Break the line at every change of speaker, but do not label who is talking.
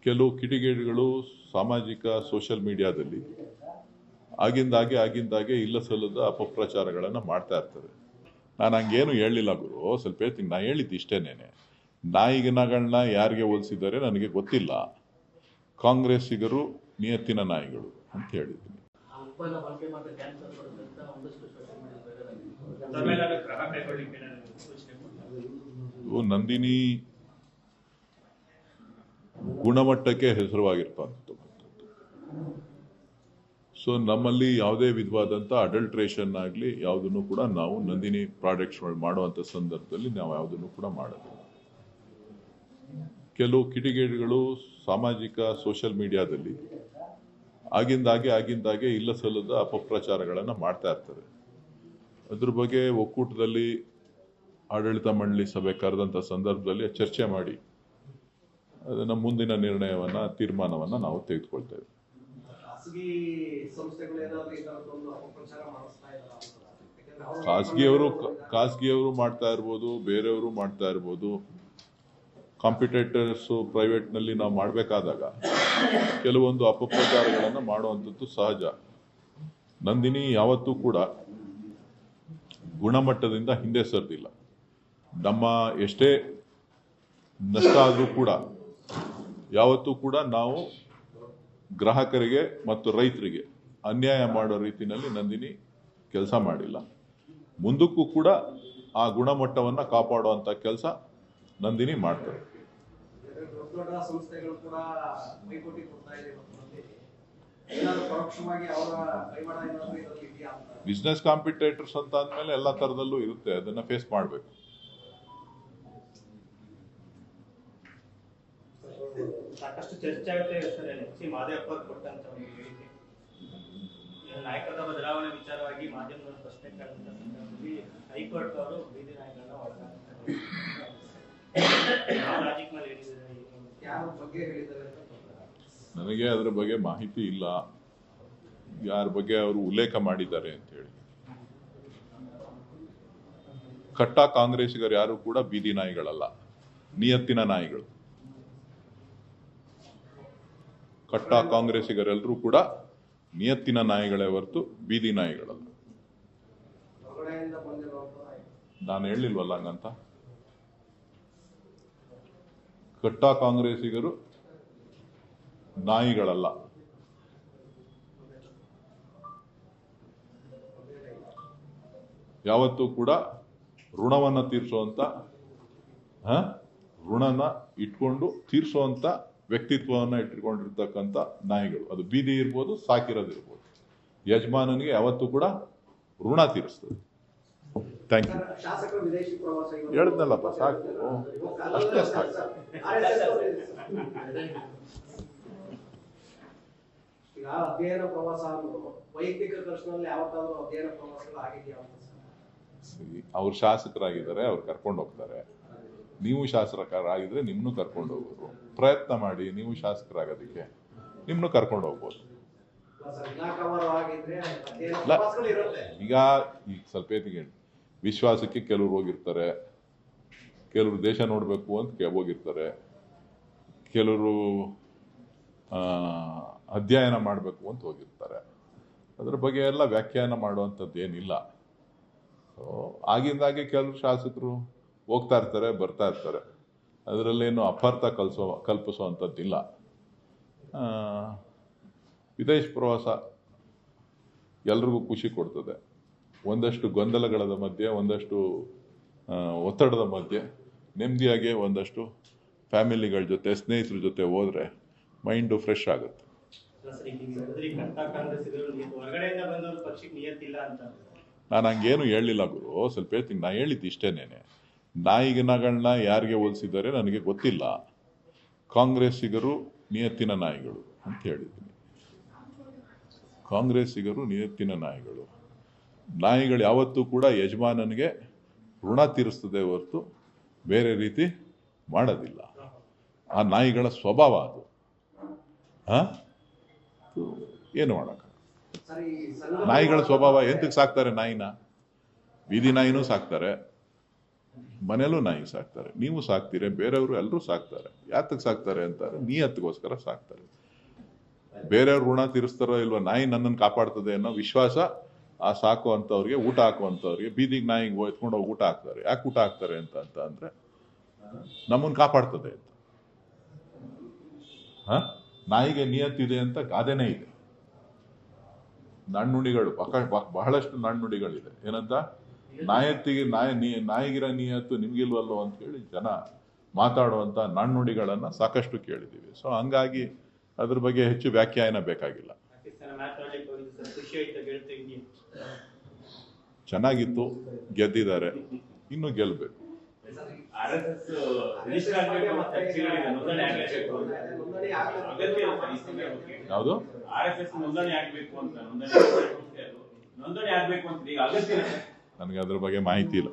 ಕೆಲವು ಕಿಡಿಗೇಡಿಗಳು ಸಾಮಾಜಿಕ ಸೋಷಿಯಲ್ ಮೀಡಿಯಾದಲ್ಲಿ ಆಗಿಂದಾಗೆ ಇಲ್ಲ ಸಲ್ಲದ ಅಪಪ್ರಚಾರಗಳನ್ನು ಮಾಡ್ತಾ ಇರ್ತಾರೆ. ನಾನು ಹಂಗೇನು ಹೇಳಲಿಲ್ಲ ಗುರು, ಸ್ವಲ್ಪ ಹೇಳ್ತೀನಿ. ನಾ ಹೇಳಿದ್ದು ಇಷ್ಟೇನೇನೆ, ನಾಯಿಗಳನ್ನ ಯಾರಿಗೆ ಹೋಲಿಸಿದ್ದಾರೆ ನನಗೆ ಗೊತ್ತಿಲ್ಲ, ಕಾಂಗ್ರೆಸ್ಸಿಗರು ನಿಯತ್ತಿನ ನಾಯಿಗಳು ಅಂತ ಹೇಳಿದ್ದೀನಿ. ನಂದಿನಿ ಗುಣಮಟ್ಟಕ್ಕೆ ಹೆಸರುವಾಗಿರ್ತಕ್ಕಂಥದ್ದು. ಸೊ ನಮ್ಮಲ್ಲಿ ಯಾವುದೇ ವಿಧವಾದಂಥ ಅಡಲ್ಟ್ರೇಷನ್ ಆಗಲಿ ಯಾವುದನ್ನು ಕೂಡ ನಾವು ನಂದಿನಿ ಪ್ರಾಡಕ್ಟ್ಸ್ ಮಾಡುವಂಥ ಸಂದರ್ಭದಲ್ಲಿ ನಾವು ಯಾವುದನ್ನು ಕೂಡ ಮಾಡೋದಿಲ್ಲ. ಕೆಲವು ಕಿಡಿಗೇಡಿಗಳು ಸಾಮಾಜಿಕ ಸೋಷಿಯಲ್ ಮೀಡಿಯಾದಲ್ಲಿ ಆಗಿಂದಾಗೆ ಇಲ್ಲ ಸಲ್ಲದ ಅಪಪ್ರಚಾರಗಳನ್ನು ಮಾಡ್ತಾ ಇರ್ತಾರೆ. ಅದ್ರ ಬಗ್ಗೆ ಒಕ್ಕೂಟದಲ್ಲಿ ಆಡಳಿತ ಮಂಡಳಿ ಸಭೆ ಕರೆದಂಥ ಸಂದರ್ಭದಲ್ಲಿ ಚರ್ಚೆ ಮಾಡಿ ಅದನ್ನು ಮುಂದಿನ ತೀರ್ಮಾನವನ್ನು ನಾವು ತೆಗೆದುಕೊಳ್ತೇವೆ. ಖಾಸಗಿಯವರು ಮಾಡ್ತಾ ಇರ್ಬೋದು, ಬೇರೆಯವರು ಮಾಡ್ತಾ ಇರ್ಬೋದು. ಕಾಂಪಿಟೇಟರ್ಸ್ ಪ್ರೈವೇಟ್ನಲ್ಲಿ ನಾವು ಮಾಡಬೇಕಾದಾಗ ಕೆಲವೊಂದು ಅಪಪ್ರಚಾರಗಳನ್ನು ಮಾಡುವಂಥದ್ದು ಸಹಜ. ನಂದಿನಿ ಯಾವತ್ತೂ ಕೂಡ ಗುಣಮಟ್ಟದಿಂದ ಹಿಂದೆ ಸರಿದಿಲ್ಲ. ನಮ್ಮ ಎಷ್ಟೇ ನಷ್ಟ ಆದರೂ ಕೂಡ ಯಾವತ್ತೂ ಕೂಡ ನಾವು ಗ್ರಾಹಕರಿಗೆ ಮತ್ತು ರೈತರಿಗೆ ಅನ್ಯಾಯ ಮಾಡೋ ರೀತಿಯಲ್ಲಿ ನಂದಿನಿ ಕೆಲಸ ಮಾಡಿಲ್ಲ. ಮುಂದಕ್ಕೂ ಕೂಡ ಆ ಗುಣಮಟ್ಟವನ್ನು ಕಾಪಾಡುವಂಥ ಕೆಲಸ ನಂದಿನಿ ಮಾಡ್ತಾರೆ. ಬಿಸ್ನೆಸ್ ಕಾಂಪಿಟೇಟರ್ಸ್ ಅಂತ ಅಂದಮೇಲೆ ಎಲ್ಲ ತರದಲ್ಲೂ ಇರುತ್ತೆ, ಅದನ್ನ ಫೇಸ್ ಮಾಡಬೇಕು.
ಸಾಕಷ್ಟು ಚರ್ಚೆ ಆಗುತ್ತೆ ಸರ್. ಮಾದೇವಪ್ಪ ಕೊಟ್ಟಂತ ಒಂದು ಹೇಳಿಕೆ, ನಾಯಕತ್ವ ಬದಲಾವಣೆ ವಿಚಾರವಾಗಿ ಮಾಧ್ಯಮದವರು ಪ್ರಶ್ನೆ ಕೇಳಿದಂತ ಸಂದರ್ಭದಲ್ಲಿ ಹೈಕೋರ್ಟ್ ಅವರು ಬೀದಿ ನಾಯಕರನ್ನ ಒಳಗಾಗ್ತಾರೆ.
ನನಗೆ ಅದರ ಬಗ್ಗೆ ಮಾಹಿತಿ ಇಲ್ಲ, ಯಾರ ಬಗ್ಗೆ ಅವರು ಉಲ್ಲೇಖ ಮಾಡಿದ್ದಾರೆ ಅಂತ ಹೇಳಿ. ಕಟ್ಟ ಕಾಂಗ್ರೆಸ್ಸಿಗರು ಯಾರು ಕೂಡ ಬೀದಿ ನಾಯಿಗಳಲ್ಲ, ನಿಯತ್ತಿನ ನಾಯಿಗಳು. ಕಟ್ಟ ಕಾಂಗ್ರೆಸ್ಸಿಗರೆಲ್ಲರೂ ಕೂಡ ನಿಯತ್ತಿನ ನಾಯಿಗಳೇ ಹೊರತು ಬೀದಿ ನಾಯಿಗಳಲ್ಲ. ನಾನು ಹೇಳಿಲ್ವಲ್ಲ ಹಂಗಂತ. ಕಟ್ಟ ಕಾಂಗ್ರೆಸ್ಸಿಗರು ನಾಯಿಗಳಲ್ಲ. ಯಾವತ್ತೂ ಕೂಡ ಋಣವನ್ನು ತೀರಿಸುವಂತ ಋಣನ ಇಟ್ಕೊಂಡು ತೀರಿಸುವಂತ ವ್ಯಕ್ತಿತ್ವವನ್ನು ಇಟ್ಕೊಂಡಿರ್ತಕ್ಕಂಥ ನಾಯಿಗಳು. ಅದು ಬೀದಿ ಇರ್ಬೋದು, ಸಾಕಿರೋದಿರ್ಬೋದು. ಯಜಮಾನನಿಗೆ ಯಾವತ್ತೂ ಕೂಡ ಋಣ ತೀರಿಸ್ತದೆ. Thank you. ಹೇಳಿದ್ನಲ್ಲಪ್ಪ, ಸಾಕು, ಅಷ್ಟೇ ಸಾಕು.
ಅಧ್ಯಯನ ಪ್ರವಾಸ ವೈಯಕ್ತಿಕ ಖರ್ಚಿನಲ್ಲಿ ಯಾವತ್ತಾದ್ರೂ ಅಧ್ಯಯನ ಪ್ರವಾಸಗಳು ಆಗಿದೆಯಾ?
ಅವ್ರು ಶಾಸಕರಾಗಿದ್ದಾರೆ, ಅವ್ರು ಕರ್ಕೊಂಡು ಹೋಗ್ತಾರೆ. ನೀವು ಶಾಸಕರಾಗಿದ್ರೆ ನಿಮ್ಮನ್ನು ಕರ್ಕೊಂಡು ಹೋಗೋರು. ಪ್ರಯತ್ನ ಮಾಡಿ, ನೀವು ಶಾಸಕರಾಗೋದಕ್ಕೆ ನಿಮ್ಮನ್ನು ಕರ್ಕೊಂಡು ಹೋಗ್ಬೋದು. ಈಗ ಸ್ವಲ್ಪ ವಿಶ್ವಾಸಕ್ಕೆ ಕೆಲವ್ರು ಹೋಗಿರ್ತಾರೆ, ಕೆಲವರು ದೇಶ ನೋಡಬೇಕು ಅಂತ ಹೋಗಿರ್ತಾರೆ, ಕೆಲವರು ಅಧ್ಯಯನ ಮಾಡಬೇಕು ಅಂತ ಹೋಗಿರ್ತಾರೆ. ಅದ್ರ ಬಗ್ಗೆ ಎಲ್ಲ ವ್ಯಾಖ್ಯಾನ ಮಾಡುವಂಥದ್ದು ಏನಿಲ್ಲ. ಸೊ ಆಗಿಂದಾಗೆ ಕೆಲವು ಶಾಸಕರು ಹೋಗ್ತಾ ಇರ್ತಾರೆ, ಬರ್ತಾ ಇರ್ತಾರೆ. ಅದರಲ್ಲೇನು ಅಪಾರ್ಥ ಕಲ್ಪಿಸುವಂಥದ್ದಿಲ್ಲ. ವಿದೇಶ ಪ್ರವಾಸ ಎಲ್ರಿಗೂ ಖುಷಿ ಕೊಡ್ತದೆ. ಒಂದಷ್ಟು ಗೊಂದಲಗಳ ಮಧ್ಯೆ, ಒಂದಷ್ಟು ಒತ್ತಡದ ಮಧ್ಯೆ ನೆಮ್ಮದಿಯಾಗಿ ಒಂದಷ್ಟು ಫ್ಯಾಮಿಲಿಗಳ ಜೊತೆ, ಸ್ನೇಹಿತರ ಜೊತೆ ಹೋದ್ರೆ ಮೈಂಡು ಫ್ರೆಶ್ ಆಗುತ್ತೆ. ನಾನು ಹಂಗೇನು ಹೇಳಲಿಲ್ಲ ಗುರು, ಸ್ವಲ್ಪ ಹೇಳ್ತೀನಿ. ನಾ ಹೇಳಿದ್ದು ಇಷ್ಟೇನೇನೆ, ನಾಯಿಗಳನ್ನ ಯಾರಿಗೆ ಹೋಲಿಸಿದ್ದಾರೆ ನನಗೆ ಗೊತ್ತಿಲ್ಲ, ಕಾಂಗ್ರೆಸ್ಸಿಗರು ನಿಯತ್ತಿನ ನಾಯಿಗಳು ಅಂತ ಹೇಳಿದ್ದೀನಿ. ಕಾಂಗ್ರೆಸ್ಸಿಗರು ನಿಯತ್ತಿನ ನಾಯಿಗಳು. ನಾಯಿಗಳು ಯಾವತ್ತೂ ಕೂಡ ಯಜಮಾನನಿಗೆ ಋಣ ತೀರಿಸ್ತದೆ ಹೊರತು ಬೇರೆ ರೀತಿ ಮಾಡೋದಿಲ್ಲ. ಆ ನಾಯಿಗಳ ಸ್ವಭಾವ ಅದು. ಏನು ಮಾಡೋಣ. ನಾಯಿಗಳ ಸ್ವಭಾವ. ಎಂತಕ್ಕೆ ಸಾಕ್ತಾರೆ ನಾಯಿನ? ಬೀದಿ ನಾಯಿನೂ ಸಾಕ್ತಾರೆ, ಮನೇಲೂ ನಾಯಿ ಸಾಕ್ತಾರೆ, ನೀವು ಸಾಕ್ತೀರಿ, ಬೇರೆಯವರು ಎಲ್ಲರೂ ಸಾಕ್ತಾರೆ. ಯಾತಕ್ಕೆ ಸಾಕ್ತಾರೆ ಅಂತಾರೆ, ನಿಯತ್ತಿಗೋಸ್ಕರ ಸಾಕ್ತಾರೆ. ಬೇರೆಯವ್ರ ಋಣ ತೀರಿಸ್ತಾರೋ ಇಲ್ವೋ, ನಾಯಿ ನನ್ನನ್ನು ಕಾಪಾಡ್ತದೆ ಅನ್ನೋ ವಿಶ್ವಾಸ ಆ ಸಾಕುವಂಥವ್ರಿಗೆ, ಊಟ ಹಾಕುವಂಥವ್ರಿಗೆ, ಬೀದಿಗೆ ನಾಯಿಗೆ ಎತ್ಕೊಂಡು ಹೋಗಿ ಊಟ ಹಾಕ್ತಾರೆ. ಯಾಕೆ ಊಟ ಹಾಕ್ತಾರೆ ಅಂತ ಅಂದ್ರೆ ನಮ್ಮನ್ನು ಕಾಪಾಡ್ತದೆ ಅಂತ. ನಾಯಿಗೆ ನಿಯತ್ತಿದೆ ಅಂತ ಗಾದೆನೇ ಇದೆ. ನಾಣ್ಣುಡಿಗಳು ಬಹಳಷ್ಟು ನಾಣ್ಣುಡಿಗಳಿದೆ. ಏನಂತ, ನಾಯಿಗಿರೋ ನಿಯತ್ತು ನಿಮ್ಗಿಲ್ವಲ್ಲೋ ಅಂತ ಹೇಳಿ ಜನ ಮಾತಾಡುವಂತ ನಾಣ್ಣುಡಿಗಳನ್ನ ಸಾಕಷ್ಟು ಕೇಳಿದ್ದೀವಿ. ಸೊ ಹಂಗಾಗಿ ಅದ್ರ ಬಗ್ಗೆ ಹೆಚ್ಚು ವ್ಯಾಖ್ಯಾನ ಬೇಕಾಗಿಲ್ಲ. ಚೆನ್ನಾಗಿತ್ತು, ಗೆದ್ದಿದ್ದಾರೆ, ಇನ್ನೂ ಗೆಲ್ಬೇಕು. ಯಾವುದು ನನಗೆ ಅದ್ರ ಬಗ್ಗೆ ಮಾಹಿತಿ ಇಲ್ಲ.